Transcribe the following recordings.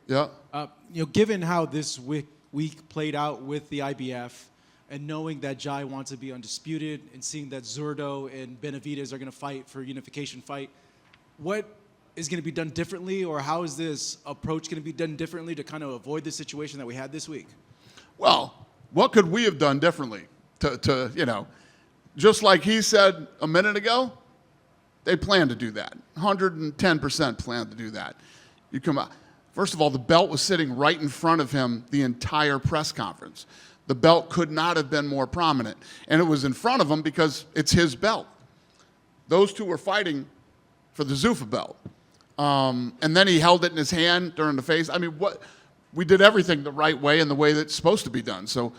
Yeah. Given how this week played out with the IBF, and knowing that Jai wants to be undisputed, and seeing that Zurdo and Benavidez are going to fight for a unification fight, what is going to be done differently, or how is this approach going to be done differently to kind of avoid the situation that we had this week? Well, what could we have done differently? Just like he said a minute ago, they plan to do that. 110% plan to do that. You come out. First of all, the belt was sitting right in front of him the entire press conference. The belt could not have been more prominent. And it was in front of him because it's his belt. Those two were fighting for the Zuffa belt. And then he held it in his hand during the face. I mean, we did everything the right way and the way that's supposed to be done. So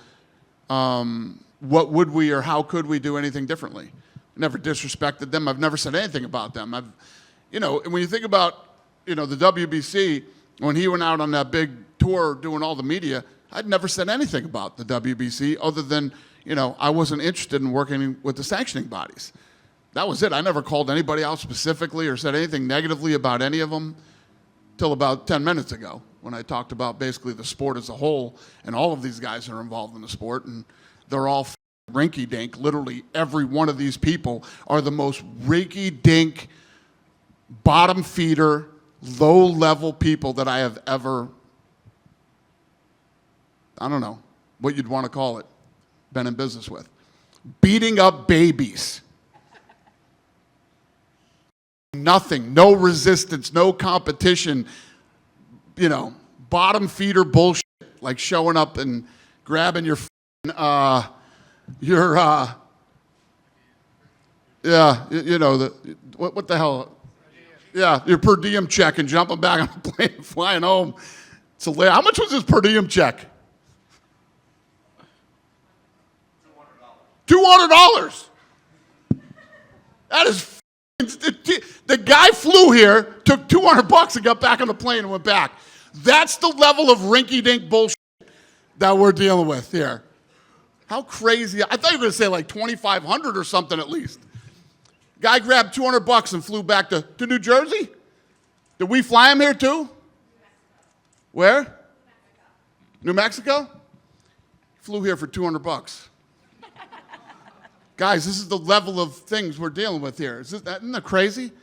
what would we or how could we do anything differently? Never disrespected them. I've never said anything about them. And when you think about, the WBC, when he went out on that big tour doing all the media, I'd never said anything about the WBC other than, I wasn't interested in working with the sanctioning bodies. That was it. I never called anybody out specifically or said anything negatively about any of them till about 10 minutes ago when I talked about basically the sport as a whole, and all of these guys are involved in the sport, and they're all rinky dink. Literally every one of these people are the most rinky dink, bottom feeder, low-level people that I have ever, I don't know what you'd want to call it, been in business with. Beating up babies. Nothing, no resistance, no competition, bottom feeder bullshit, like showing up and grabbing your what the hell? Yeah, your per diem check and jumping back on the plane and flying home. It's hilarious. How much was this per diem check? $200. That is, the guy flew here, took $200 and got back on the plane and went back. That's the level of rinky-dink bullshit that we're dealing with here. How crazy. I thought you were going to say like $2,500 or something at least. Guy grabbed $200 and flew back to New Jersey? Did we fly him here too? Where? New Mexico? Flew here for $200. Guys, this is the level of things we're dealing with here. Isn't that crazy?